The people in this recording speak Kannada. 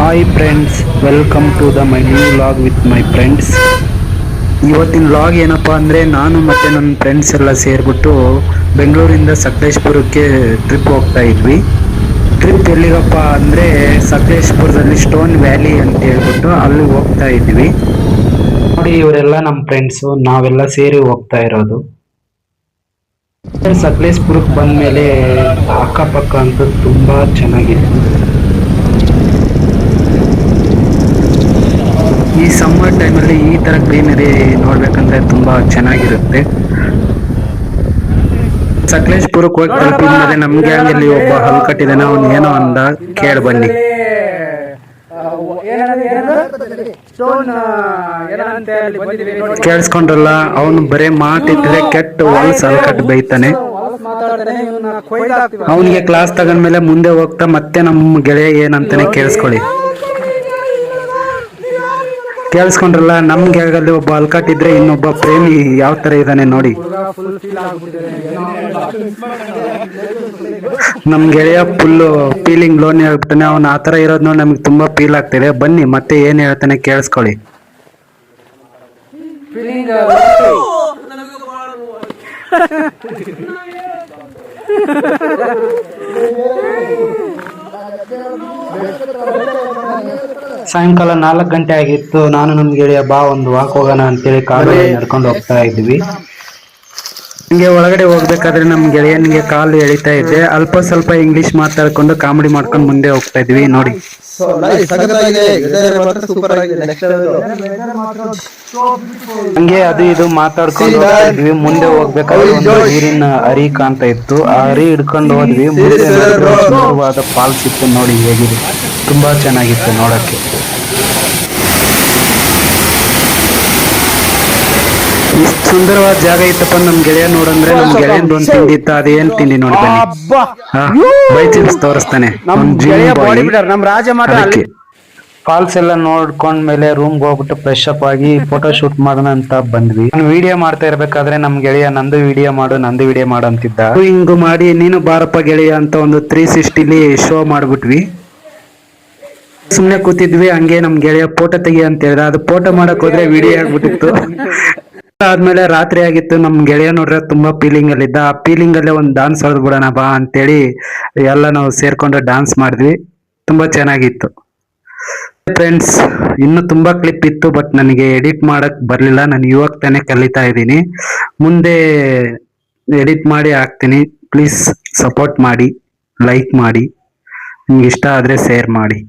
Hi friends, welcome to the my new vlog with my friends. ಇವತ್ತಿನ ವ್ಲಾಗ್ ಏನಪ್ಪ ಅಂದರೆ, ನಾನು ಮತ್ತು ನನ್ನ ಫ್ರೆಂಡ್ಸ್ ಎಲ್ಲ ಸೇರಿಬಿಟ್ಟು ಬೆಂಗಳೂರಿಂದ ಸಕಲೇಶಪುರಕ್ಕೆ ಟ್ರಿಪ್ ಹೋಗ್ತಾ ಇದ್ವಿ. ಟ್ರಿಪ್ ಎಲ್ಲಿಗಪ್ಪ ಅಂದರೆ ಸಕಲೇಶಪುರದಲ್ಲಿ ಸ್ಟೋನ್ ವ್ಯಾಲಿ ಅಂತ ಹೇಳ್ಬಿಟ್ಟು ಅಲ್ಲಿ ಹೋಗ್ತಾ ಇದ್ವಿ. ನೋಡಿ, ಇವರೆಲ್ಲ ನಮ್ಮ ಫ್ರೆಂಡ್ಸು, ನಾವೆಲ್ಲ ಸೇರಿ ಹೋಗ್ತಾ ಇರೋದು. ಸಕಲೇಶಪುರಕ್ಕೆ ಬಂದಮೇಲೆ ಅಕ್ಕಪಕ್ಕ ಅಂತೂ ತುಂಬ ಚೆನ್ನಾಗಿತ್ತು. ಈ ಸಮ್ಮರ್ ಟೈಮಲ್ಲಿ ಈ ಥರ ಗ್ರೀನರಿ ನೋಡ್ಬೇಕಂದ್ರೆ ತುಂಬ ಚೆನ್ನಾಗಿರುತ್ತೆ. ಸಕಲೇಶಪುರಕ್ಕೆ ಹೋಗಿ ತಲುಪಿದ ಮೇಲೆ ನಮ್ಗೆ ಹಂಗಲ್ಲಿ ಒಬ್ಬ ಹಲ್ಕಟ್ಟಿದ್ದಾನೆ, ಅವನು ಏನೋ ಅಂದ, ಕೇಳಿ ಬನ್ನಿ. ಕೇಳಿಸ್ಕೊಂಡ್ರಲ್ಲ, ಅವನು ಬರೇ ಮಾತಿದ್ರೆ ಕೆಟ್ಟ ಹೊಲ್ಸ್ ಹಲ್ಕಟ್ಟು ಬೈತಾನೆ. ಅವನಿಗೆ ಕ್ಲಾಸ್ ತಗೊಂಡ್ಮೇಲೆ ಮುಂದೆ ಹೋಗ್ತಾ ಮತ್ತೆ ನಮ್ಮ ಗೆಳೆಯ ಏನಂತಾನೆ ಕೇಳಿಸ್ಕೊಳ್ಳಿ. ಕೇಳಿಸ್ಕೊಂಡ್ರಲ್ಲ, ನಮ್ಗೆ ಆಗಲ್ಲಿ ಒಬ್ಬ ಅಲ್ಕಟ್ಟಿದ್ರೆ ಇನ್ನೊಬ್ಬ ಪ್ರೇಮಿ ಯಾವ ತರ ಇದ್ದಾನೆ ನೋಡಿ. ನಮ್ ಗೆಳೆಯ ಫುಲ್ ಫೀಲಿಂಗ್ ಲೋನ್ ಹೇಳ್ಬಿಡ್ತಾನೆ. ಅವನು ಆತರ ಇರೋದ್ ನೋಡಿ ನಮ್ಗೆ ತುಂಬಾ ಫೀಲ್ ಆಗ್ತಿದೆ. ಬನ್ನಿ ಮತ್ತೆ ಏನ್ ಹೇಳ್ತಾನೆ ಕೇಳಿಸ್ಕೊಳ್ಳಿ. ಸಾಯಂಕಾಲ 4 ಗಂಟೆ ಆಗಿತ್ತು. ನಾನು ನಮ್ ಗೆಳೆಯ ಬಾ ಒಂದು ವಾಕ್ ಹೋಗೋಣ ಅಂತೇಳಿ ಕಾಲಲ್ಲಿ ನಡ್ಕೊಂಡು ಹೋಗ್ತಾ ಇದ್ವಿ. ಹಿಂಗೆ ಒಳಗಡೆ ಹೋಗ್ಬೇಕಾದ್ರೆ ನಮ್ ಗೆಳೆಯನಿಗೆ ಕಾಲು ಎಳಿತಾ ಇದ್ದೆ. ಅಲ್ಪ ಸ್ವಲ್ಪ ಇಂಗ್ಲಿಷ್ ಮಾತಾಡ್ಕೊಂಡು ಕಾಮಿಡಿ ಮಾಡ್ಕೊಂಡು ಮುಂದೆ ಹೋಗ್ತಾ ಇದ್ವಿ ನೋಡಿ. ಹಂಗೆ ಅದು ಇದು ಮಾತಾಡ್ಕೊಂಡು ಹೋಗ್ತಿದ್ವಿ. ಮುಂದೆ ಹೋಗ್ಬೇಕಾದ್ರೆ ಒಂದು ನೀರಿನ ಅರಿ ಕಾಣ್ತಾ ಇತ್ತು. ಆ ಅರಿ ಹಿಡ್ಕೊಂಡು ಹೋದ್ವಿ. ಮುಂದೆ ಸುಂದರವಾದ ಫಾಲ್ಸ್ ಇತ್ತು ನೋಡಿ, ಹೇಗಿದೆ, ತುಂಬಾ ಚೆನ್ನಾಗಿತ್ತು ನೋಡಕ್ಕೆ. ಇಷ್ಟು ಸುಂದರವಾದ ಜಾಗ ಇತ್ತಪ್ಪ. ನಮ್ ಗೆಳೆಯ ನೋಡಂದ್ರೆ ನಮ್ ಗೆಳೆಯನ್ ಒಂದ್ ತಿಂಡಿ ಇತ್ತು. ಅದೇನ್ ತಿಂಡಿ ನೋಡಿ ಬನ್ನಿ. ಬೈಸಿಪ್ಸ್ ತೋರಿಸ್ತಾನೆ. ಫಾಲ್ಸ್ ಎಲ್ಲ ನೋಡ್ಕೊಂಡ್ಮೇಲೆ ರೂಮ್ಗೆ ಹೋಗ್ಬಿಟ್ಟು ಫ್ರೆಶ್ ಅಪ್ ಆಗಿ ಫೋಟೋ ಶೂಟ್ ಮಾಡೋಣ ಅಂತ ಬಂದ್ವಿ. ನಾನು ವಿಡಿಯೋ ಮಾಡ್ತಾ ಇರ್ಬೇಕಾದ್ರೆ ನಮ್ ಗೆಳೆಯ ನಂದು ವಿಡಿಯೋ ಮಾಡು ಅಂತಿದ್ದ. ಹಿಂಗು ಮಾಡಿ ನೀನು ಬಾರಪ್ಪ ಗೆಳೆಯ ಅಂತ ಒಂದು 360ಲಿ ಶೋ ಮಾಡ್ಬಿಟ್ವಿ. ಸುಮ್ನೆ ಕೂತಿದ್ವಿ. ಹಂಗೆ ನಮ್ ಗೆಳೆಯ ಫೋಟೋ ತೆಗಿ ಅಂತ ಹೇಳಿದ. ಅದು ಫೋಟೋ ಮಾಡಕ್ ಹೋದ್ರೆ ವಿಡಿಯೋ ಆಗ್ಬಿಟ್ಟಿತ್ತು. ಆದ್ಮೇಲೆ ರಾತ್ರಿ ಆಗಿತ್ತು. ನಮ್ ಗೆಳೆಯ ನೋಡ್ರೆ ತುಂಬಾ ಫೀಲಿಂಗ್ ಅಲ್ಲಿ ಇದ್ದ. ಆ ಫೀಲಿಂಗ್ ಅಲ್ಲೇ ಒಂದು ಡಾನ್ಸ್ ಹೊಡೆದ್ ಬಿಡೋಣ ಬಾ ಅಂತೇಳಿ ಎಲ್ಲ ನಾವು ಸೇರ್ಕೊಂಡು ಡಾನ್ಸ್ ಮಾಡಿದ್ವಿ. ತುಂಬಾ ಚೆನ್ನಾಗಿತ್ತು ಫ್ರೆಂಡ್ಸ್. ಇನ್ನು ತುಂಬಾ ಕ್ಲಿಪ್ ಇತ್ತು, ಬಟ್ ನನಗೆ ಎಡಿಟ್ ಮಾಡಕ್ ಬರ್ಲಿಲ್ಲ. ನಾನು ಇವಾಗ ತಾನೇ ಕಲಿತಾ ಇದ್ದೀನಿ. ಮುಂದೆ ಎಡಿಟ್ ಮಾಡಿ ಹಾಕ್ತೀನಿ. ಪ್ಲೀಸ್ ಸಪೋರ್ಟ್ ಮಾಡಿ, ಲೈಕ್ ಮಾಡಿ, ನಿಮ್ಗೆ ಇಷ್ಟ ಆದ್ರೆ ಶೇರ್ ಮಾಡಿ.